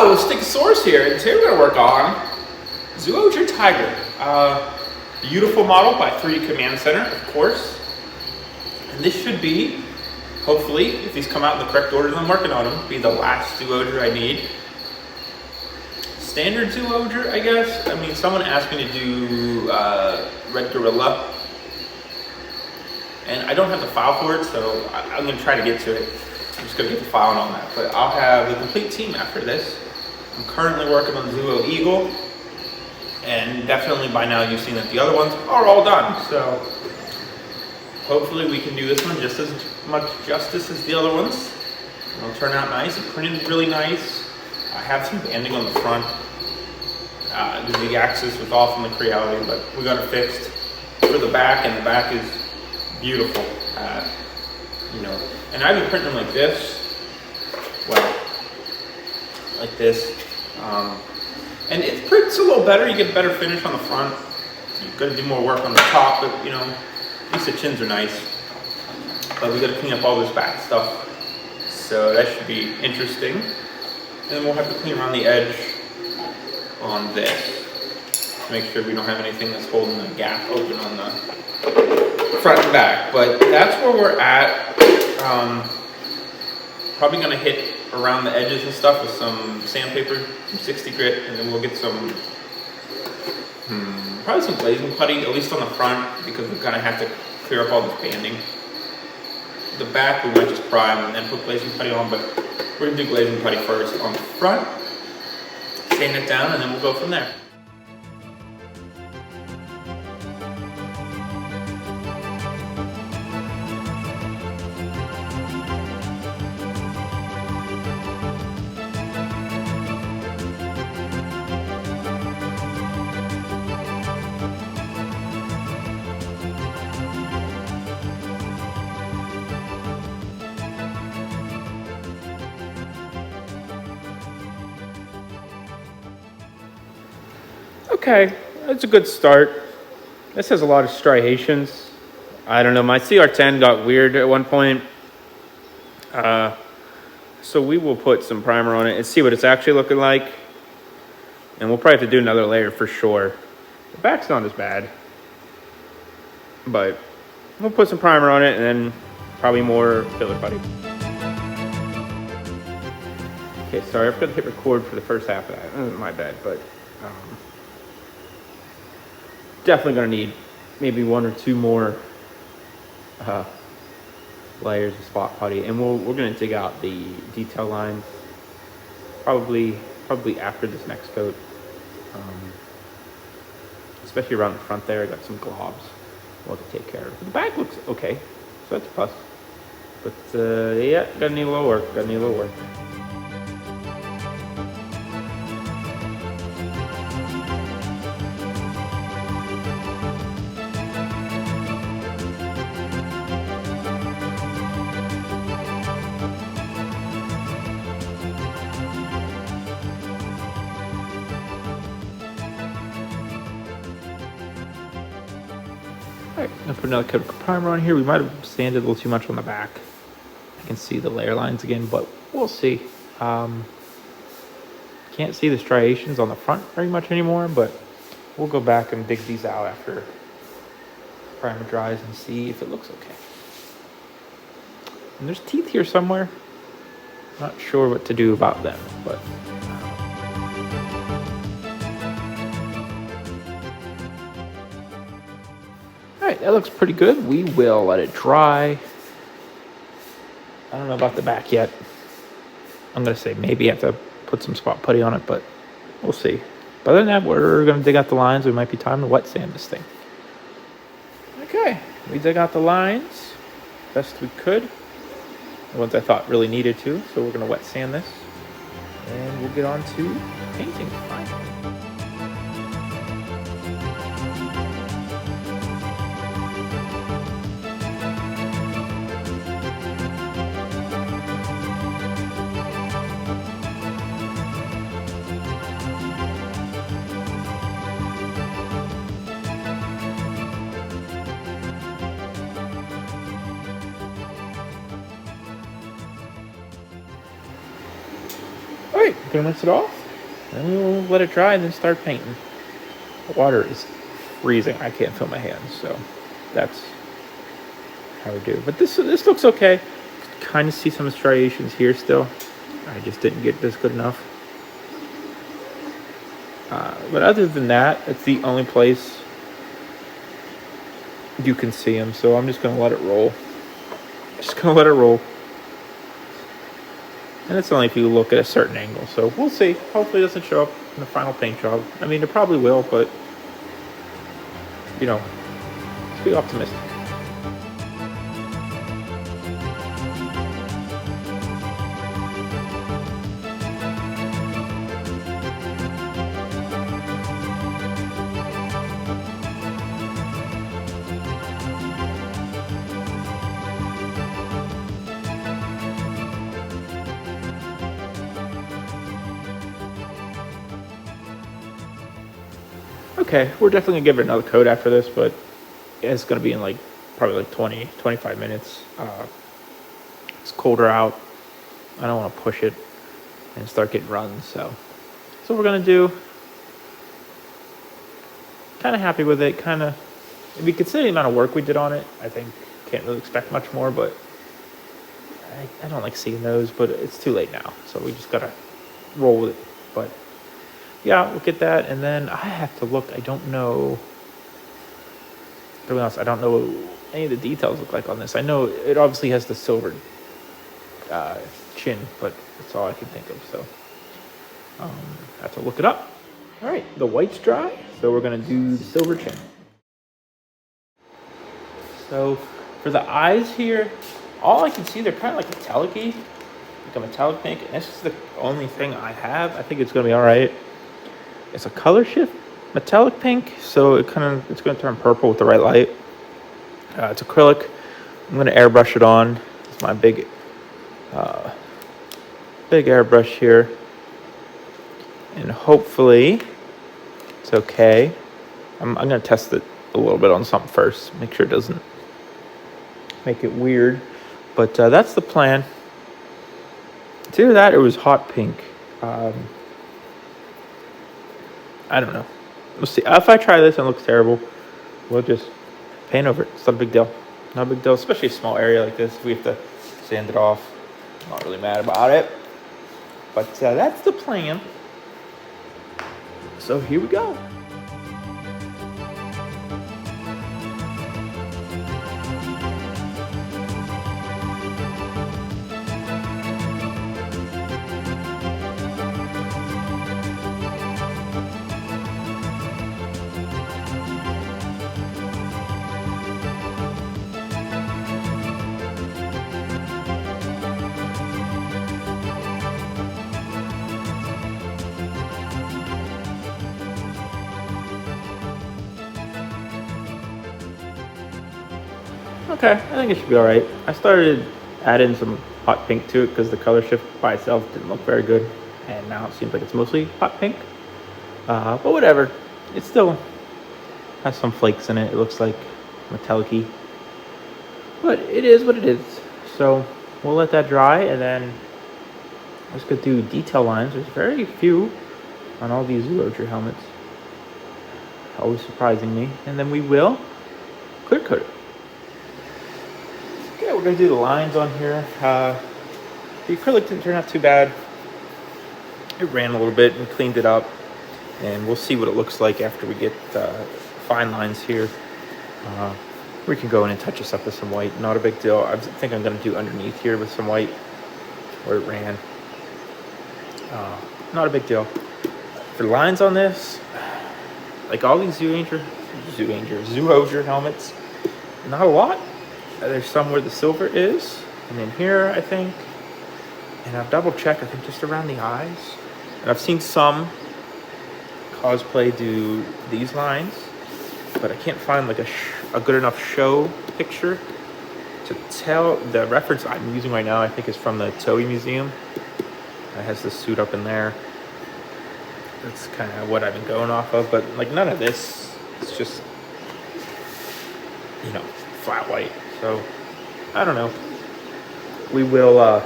Hello, Stickosaurus here, and today we're going to work on Zyuohger Tiger. Beautiful model by 3D Command Center, of course. And this should be, hopefully, if these come out in the correct order I'm working on them, be the last Zyuohger I need. Standard Zyuohger, I guess. I mean, someone asked me to do Red Gorilla, and I don't have the file for it, so I'm going to try to get to it. I'm just going to get the file and all that, but I'll have the complete team after this. I'm currently working on Zyuoh Eagle, and definitely by now you've seen that the other ones are all done, so hopefully we can do this one just as much justice as the other ones. It'll turn out nice. It printed really nice. I have some banding on the front. The Z-axis was off in the Creality, but we got it fixed for the back, and the back is beautiful. And I've been printing them like this, well, like this, and it prints a little better. You get a better finish on the front. You've got to do more work on the top, but at least the chins are nice. But we got to clean up all this back stuff, so that should be interesting. And then we'll have to clean around the edge on this to make sure we don't have anything that's holding the gap open on the front and back. But that's where we're at. Probably going to hit around the edges and stuff with some sandpaper, some 60 grit, and then we'll get some, probably some glazing putty, at least on the front, because we're going to have to clear up all this banding. The back we might just prime and then put glazing putty on, but we're going to do glazing putty first on the front, sand it down, and then we'll go from there. Okay, that's a good start. This has a lot of striations. I don't know, my CR10 got weird at one point. So we will put some primer on it and see what it's actually looking like. And we'll probably have to do another layer for sure. The back's not as bad, but we'll put some primer on it and then probably more filler putty. Okay, sorry, I forgot to hit record for the first half of that. My bad, but definitely gonna need maybe one or two more layers of spot putty, and we're gonna dig out the detail lines probably after this next coat, especially around the front there. I got some globs we'll have to take care of. The back looks okay, so that's a plus, but yeah, gotta need a little work. Alright, I'm gonna put another coat of primer on here. We might have sanded a little too much on the back. I can see the layer lines again, but we'll see. Can't see the striations on the front very much anymore, but we'll go back and dig these out after primer dries and see if it looks okay. And there's teeth here somewhere. Not sure what to do about them, but alright, that looks pretty good. We will let it dry. I don't know about the back yet. I'm gonna say maybe have to put some spot putty on it, but we'll see. But other than that, we're gonna dig out the lines. It might be time to wet sand this thing. Okay, we dug out the lines best we could. The ones I thought really needed to, so we're gonna wet sand this. And we'll get on to painting finally. Alright, we can rinse it off. Then we'll let it dry and then start painting. The water is freezing. I can't feel my hands, so that's how we do. But this looks okay. Kind of see some striations here still. I just didn't get this good enough. But other than that, it's the only place you can see them. So I'm just gonna let it roll. Just gonna let it roll. And it's only if you look at a certain angle. So we'll see. Hopefully it doesn't show up in the final paint job. I mean, it probably will, but you know, let's be optimistic. Okay, we're definitely gonna give it another coat after this, but it's gonna be in like probably like 20-25 minutes. It's colder out. I don't want to push it and start getting runs, so that's what we're gonna do. Kind of happy with it. Kind of, if you consider the amount of work we did on it, I think can't really expect much more. But I don't like seeing those, but it's too late now, so we just gotta roll with it. But yeah, we'll get that, and then I have to look. I don't know. To be honest, I don't know what any of the details look like on this. I know it obviously has the silver chin, but that's all I can think of. So I have to look it up. All right, the white's dry, so we're gonna do the silver chin. So for the eyes here, all I can see, they're kind of like metallic-y, like a metallic pink, and this is the only thing I have. I think it's gonna be all right. It's a color shift metallic pink, so it's gonna turn purple with the right light. It's acrylic. I'm gonna airbrush it on. It's my big airbrush here, and hopefully it's okay. I'm gonna test it a little bit on something first, make sure it doesn't make it weird. But that's the plan. It's either that or it was hot pink. I don't know. We'll see. If I try this and it looks terrible, we'll just paint over it. It's not a big deal. Not a big deal, especially a small area like this. If we have to sand it off, I'm not really mad about it. But that's the plan. So here we go. Okay, I think it should be all right. I started adding some hot pink to it because the color shift by itself didn't look very good. And now it seems like it's mostly hot pink. But whatever. It still has some flakes in it. It looks like metallic-y. But it is what it is. So we'll let that dry, and then let's go do detail lines. There's very few on all these Zyuohger helmets. Always surprising me. And then we will clear coat it. Yeah, we're gonna do the lines on here. The acrylic didn't turn out too bad. It ran a little bit and cleaned it up, and we'll see what it looks like after we get fine lines here. We can go in and touch this up with some white. Not a big deal. I think I'm gonna do underneath here with some white where it ran. Not a big deal. For lines on this, like all these Zyuohger helmets, not a lot. There's some where the silver is, and in here, I think, and I've double checked, I think just around the eyes. And I've seen some cosplay do these lines, but I can't find like a good enough show picture to tell. The reference I'm using right now, I think, is from the Toei Museum. It has the suit up in there. That's kind of what I've been going off of, but like none of this, it's just, you know, flat white. So I don't know. We will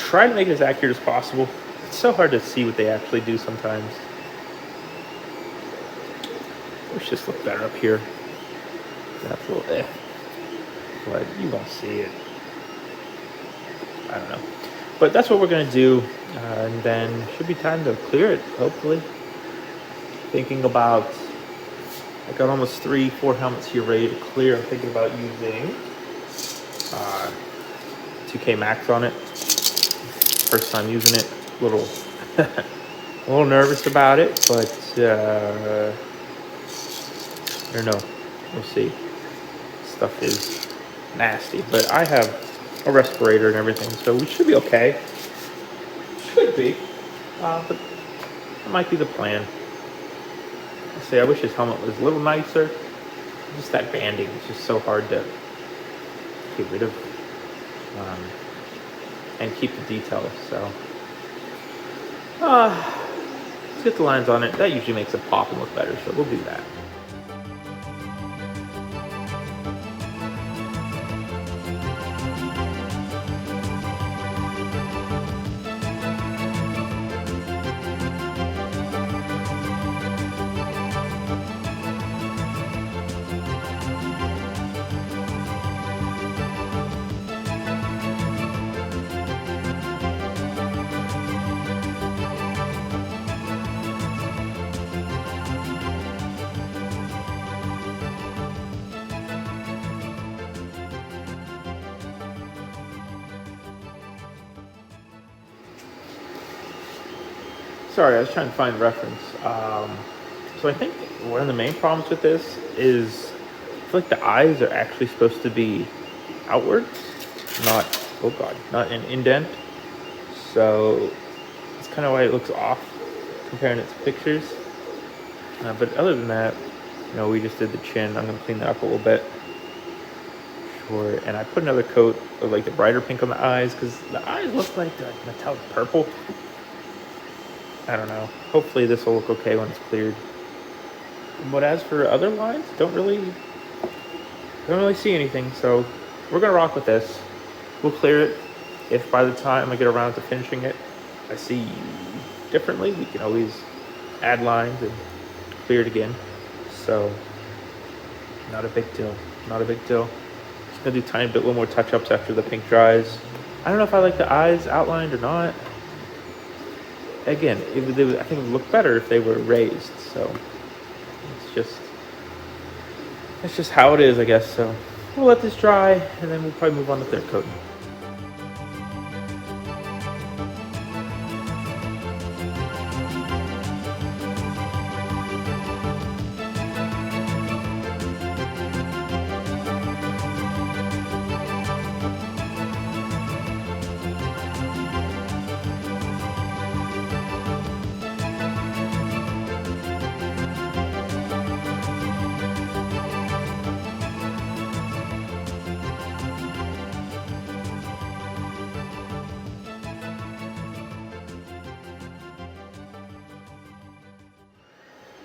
try to make it as accurate as possible. It's so hard to see what they actually do sometimes. Wish this looked better up here. That's a little but you won't see it. I don't know. But that's what we're gonna do, and then should be time to clear it, hopefully. Thinking about, I got almost 3-4 helmets here ready to clear. I'm thinking about using 2K Max on it. First time using it, a little nervous about it, but I don't know. We'll see. Stuff is nasty, but I have a respirator and everything, so we should be okay. Should be, but that might be the plan. I wish his helmet was a little nicer. Just that banding is just so hard to get rid of, and keep the details. So let's get the lines on it. That usually makes it pop and look better, so we'll do that. Sorry, I was trying to find the reference. So I think one of the main problems with this is I feel like the eyes are actually supposed to be outwards, not, oh God, not an indent. So that's kind of why it looks off comparing it to pictures. But other than that, we just did the chin. I'm gonna clean that up a little bit. Sure, and I put another coat of like the brighter pink on the eyes because the eyes look like the metallic purple. I don't know. Hopefully this will look okay when it's cleared. But as for other lines, don't really see anything. So we're gonna rock with this. We'll clear it. If by the time I get around to finishing it, I see differently, we can always add lines and clear it again. So not a big deal. Not a big deal. Just gonna do a tiny bit, little more touch-ups after the pink dries. I don't know if I like the eyes outlined or not. Again, I think it would look better if they were raised. So it's just how it is, I guess. So we'll let this dry, and then we'll probably move on to third coating.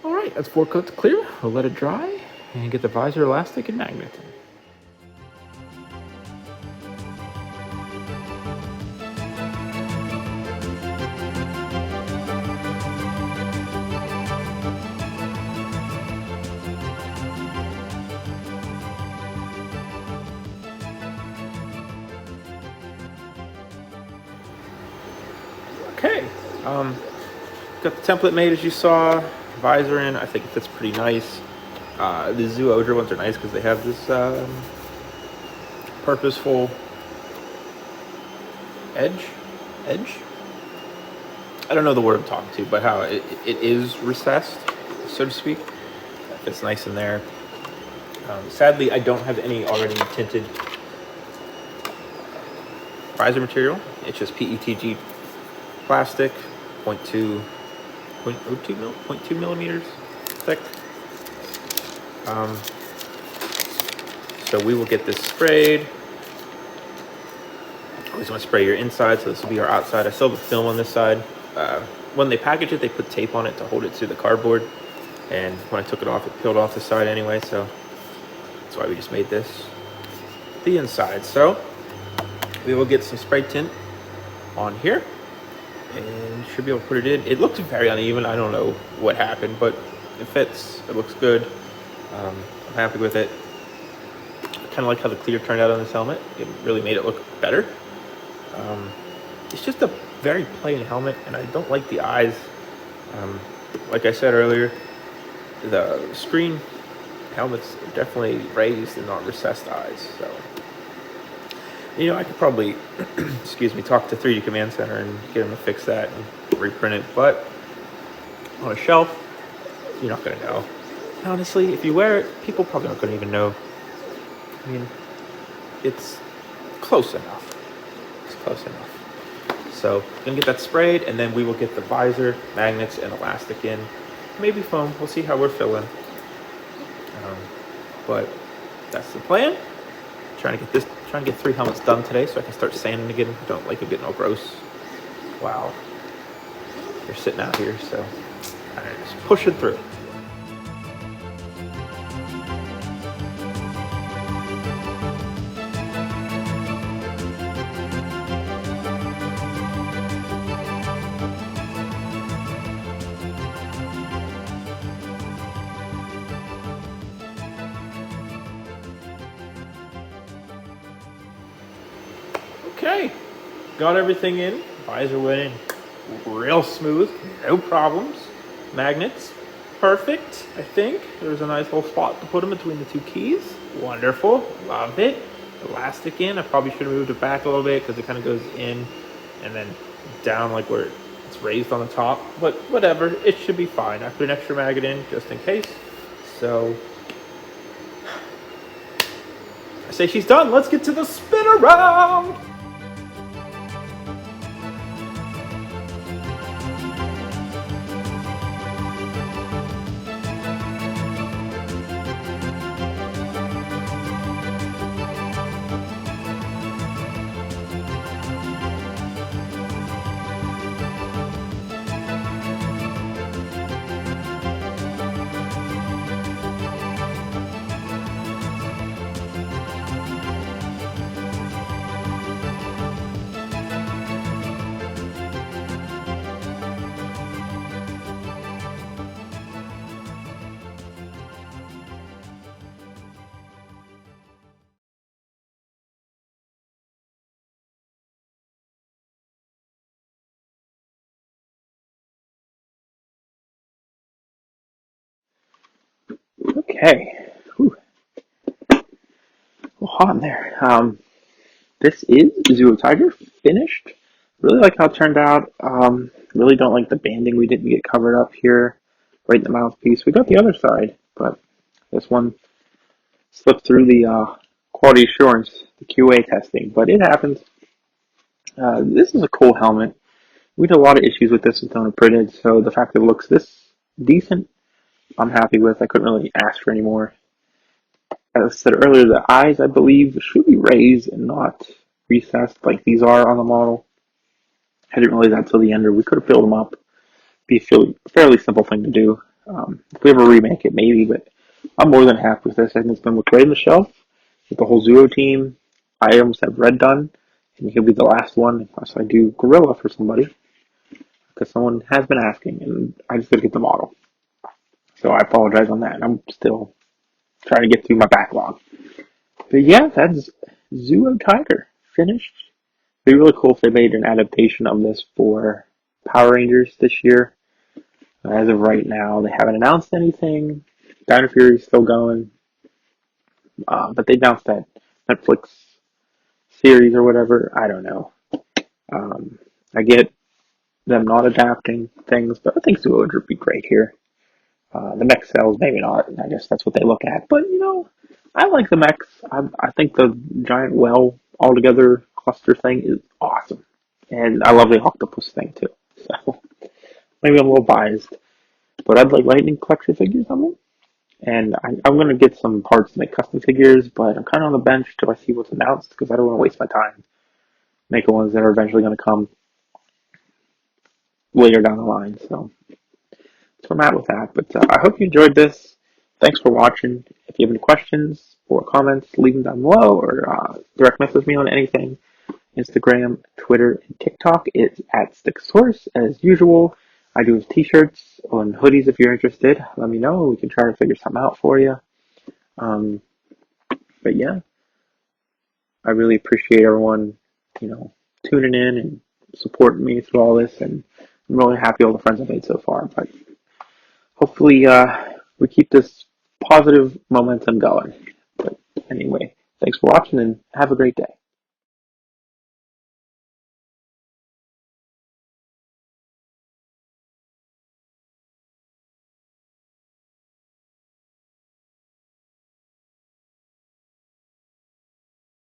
All right, that's 4 coats clear. We'll let it dry and get the visor elastic and magnet. Okay, got the template made as you saw. Visor in, I think it fits pretty nice. The Zyuohger ones are nice because they have this purposeful edge. I don't know the word I'm talking to, but how it is recessed, so to speak. That fits nice in there. Sadly, I don't have any already tinted visor material. It's just PETG plastic, 0.2 millimeters thick. So we will get this sprayed. Always want to spray your inside, so this will be our outside. I still have a film on this side. When they package it, they put tape on it to hold it to the cardboard. And when I took it off, it peeled off the side anyway, so that's why we just made this the inside. So we will get some spray tint on here, and should be able to put it in. It looks very uneven. I don't know what happened, but it fits. It looks good. I'm happy with it. I kind of like how the clear turned out on this helmet. It really made it look better. It's just a very plain helmet, and I don't like the eyes. Like I said earlier, the screen helmet's definitely raised and not recessed eyes. So, I could probably, talk to 3D Command Center and get them to fix that and reprint it. But on a shelf, you're not going to know. Honestly, if you wear it, people probably aren't going to even know. I mean, it's close enough. It's close enough. So, gonna get that sprayed, and then we will get the visor, magnets, and elastic in. Maybe foam. We'll see how we're feeling. But that's the plan. Trying to get 3 helmets done today, so I can start sanding again. I don't like it getting all gross. Wow. They're sitting out here, so I'm just pushing through. Okay, got everything in. Visor went in real smooth, no problems. Magnets, perfect, I think. There's a nice little spot to put them between the 2 keys. Wonderful, love it. Elastic in, I probably should have moved it back a little bit because it kind of goes in and then down like where it's raised on the top. But whatever, it should be fine. I put an extra magnet in just in case. So, I say she's done. Let's get to the spin around. Okay. Whew. Well, hot in there. This is Zyuohger finished. Really like how it turned out. Really don't like the banding we didn't get covered up here, right in the mouthpiece. We got the other side, but this one slipped through the quality assurance, the QA testing. But it happens. This is a cool helmet. We had a lot of issues with this with it printed, so the fact that it looks this decent, I'm happy with. I couldn't really ask for any more. As I said earlier, the eyes, I believe, should be raised and not recessed like these are on the model. I didn't realize that till the end, or we could have filled them up. Be a fairly simple thing to do. If we ever remake it, maybe, but I'm more than happy with this. I think it's going to look great on the shelf with the whole Zyuoh team. I almost have Red done, and he'll be the last one unless I do Gorilla for somebody, because someone has been asking, and I just got to get the model. So I apologize on that. I'm still trying to get through my backlog. But yeah, that's Zyuohger finished. It'd be really cool if they made an adaptation of this for Power Rangers this year. As of right now, they haven't announced anything. Dino Fury's still going. But they announced that Netflix series or whatever. I don't know. I get them not adapting things, but I think Zyuohger would be great here. The mech cells, maybe not. I guess that's what they look at. But, I like the mechs. I think the giant well altogether cluster thing is awesome. And I love the octopus thing, too. So, maybe I'm a little biased. But I'd like lightning collection figures on them. And I'm going to get some parts to make custom figures, but I'm kind of on the bench till I see what's announced, because I don't want to waste my time making ones that are eventually going to come later down the line. So, that's where I'm at with that. But I hope you enjoyed this. Thanks for watching. If you have any questions or comments, leave them down below, or direct message me on anything. Instagram, Twitter, and TikTok is at StickSource. As usual, I do t-shirts and hoodies if you're interested. Let me know. We can try to figure something out for you. Um, but yeah, I really appreciate everyone, tuning in and supporting me through all this. And I'm really happy all the friends I've made so far. But hopefully, we keep this positive momentum going. But anyway, thanks for watching and have a great day.